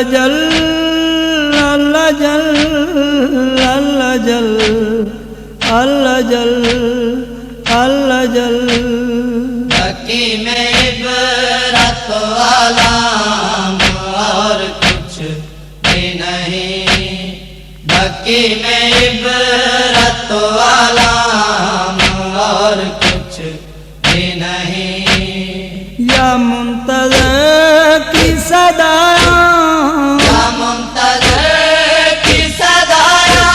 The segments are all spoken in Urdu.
جل اللہ جل اللہ جل اللہ جل اللہ جل مکی میں عبرت علام اور کچھ بھی نہیں، مکی میں عبرت علام اور کچھ بھی نہیں۔ یا منتظر کی صدایاں، یا منتظر کی صدایاں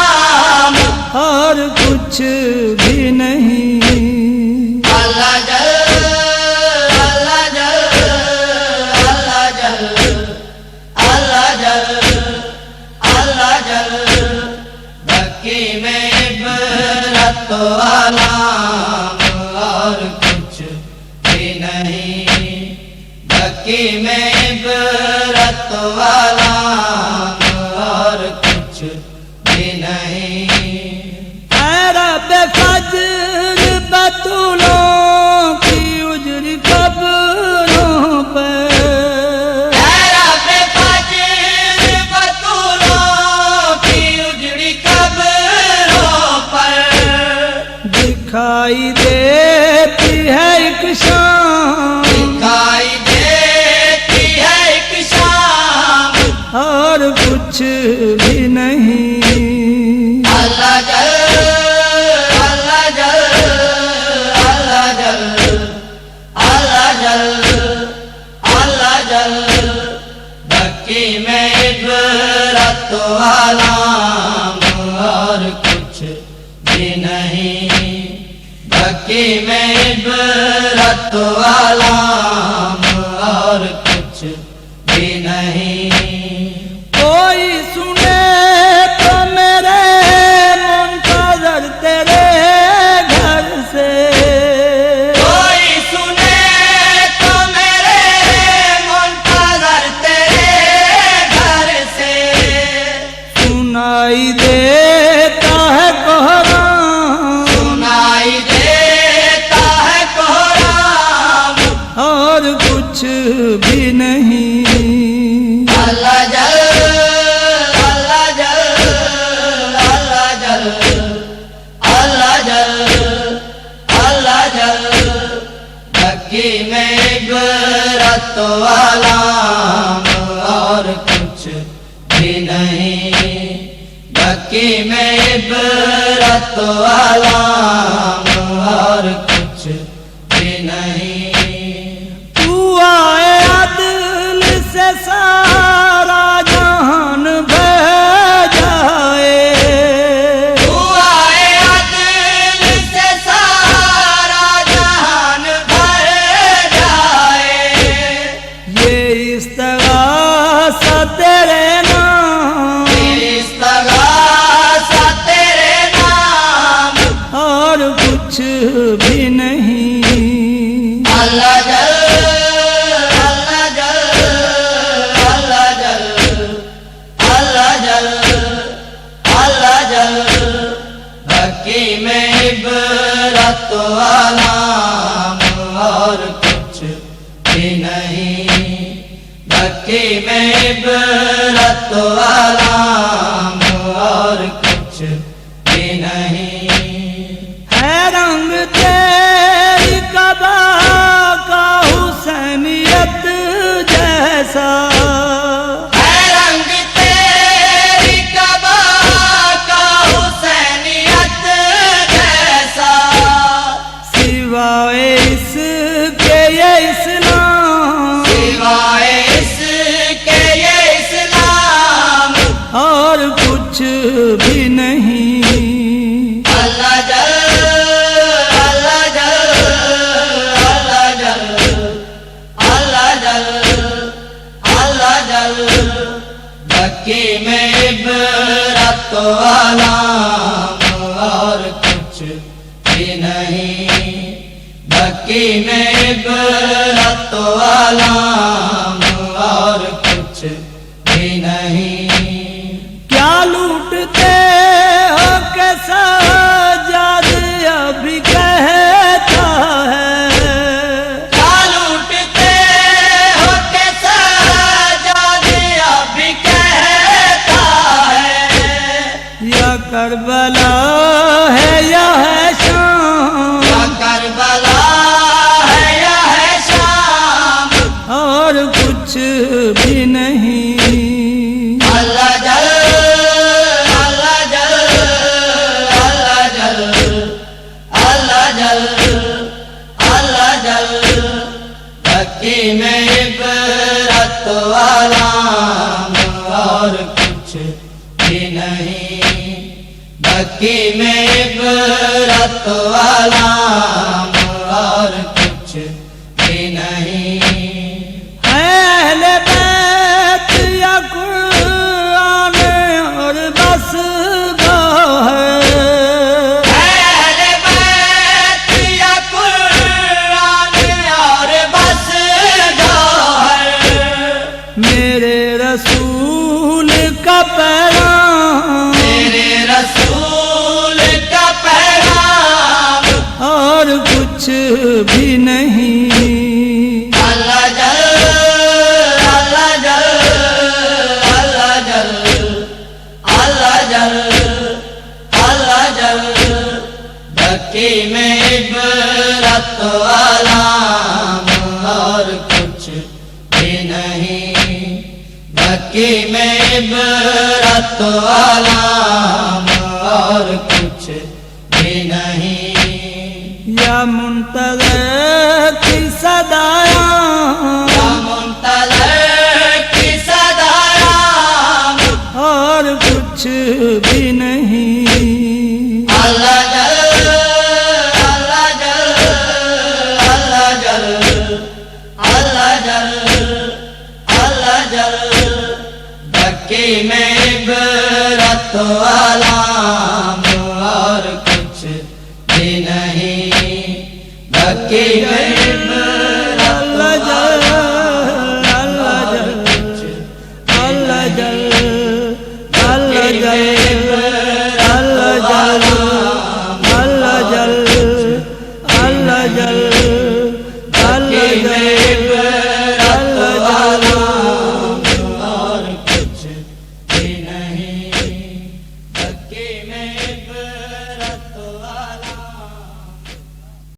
اور کچھ بھی نہیں۔ اللہ جل اللہ جل اللہ جل اللہ جل اللہ جل مکی میں عبرت علام اور کچھ بھی نہیں، مکی میں عبرت علام اور کچھ بھی نہیں۔ اے رب فجر بطولوں کی اجری قبروں پہ، اے رب فجر بطولوں کی اجڑی قبروں پر دکھائی دیتی ہے ایک شام، دکھائی دیتی ہے ایک شام۔ اور کچھ بھی نہیں۔ اللہ جل اللہ جل اللہ جل اللہ جل اللہ جل مکی میں عبرت علام اور کچھ بھی نہیں، مکی میں عبرت علام اور کچھ بھی نہیں۔ کوئی سنے تو میرے منتظر تیرے گھر سے، کوئی سنے تو میرے منتظر تیرے گھر سے، سنائی دیتا ہے کوہرام، سنائی دیتا ہے کوہرام۔ اور کچھ بھی نہیں۔ اللہ جل اللہ جل اللہ جل اللہ جل اللہ جل مکی میں عبرت علام اور کچھ بھی نہیں، مکی میں عبرت علام اور کچھ بھی نہیں۔ تو آئے عدل سے سارا جہان بھیجائے، تو آئے عدل سے سارا جہان بھر جائے، یہ استغاثہ تیرے نام، استغاثہ تیرے نام۔ اور کچھ بھی نہیں۔ اللہ جل اللہ جل اللہ جل اللہ جل اللہ جل مکی میں عبرت علام اور کچھ بھی نہیں، مکی میں عبرت علام اور کچھ بھی نہیں۔ ہے رنگ تیری قبا کا حسینیت جیسا، ہے رنگ تیری قبا کا حسینیت جیسا، سوائے اس کے یہ اسلام، سوائے اس کے یہ اسلام۔ اور کچھ بھی نہیں۔ اللہ جل اللہ جل اللہ جل اللہ جل اللہ جل مکی میں عبرت علام اور کچھ بھی نہیں، مکی میں عبرت علام اور کچھ بھی نہیں۔ کیا لوٹتے ہو کہ سجاد ابھی کہتا ہے، کیا لوٹتے ہو کہ سجاد ابھی کربلا ہے یا ہے شام، یا کربلا ہے یا ہے شام، اور کچھ بھی نہیں۔ اللہ جل اللہ جل اللہ جل اللہ جل اللہ جل، مکی میں عبرت والا اور کچھ بھی نہیں، مکی میں عبرت والا اور کچھ بھی نہیں۔ اہل بیت یا قرآن اور بس گاہ اہل بیت یا قرآن اور بس گوہر، میرے رسول کا پیغام، میرے رسول کا پیغام، اور کچھ بھی نہیں۔ اللہ جل اللہ جل اللہ جل اللہ جل اللہ جل، مکی میں عبرت والا اور کچھ بھی نہیں، مکی میں عبرت والا اور کچھ بھی نہیں۔ یا منتظر کی صدایا، یا منتظر کی صدایا، اور کچھ بھی نہیں۔ اللہ جل اللہ جل اللہ جل اللہ جل اللہ جل، مکی میں عبرت والا اور کچھ بھی نہیں، مکی میں عبرت والا اللہ جل اللہ جل اللہ جل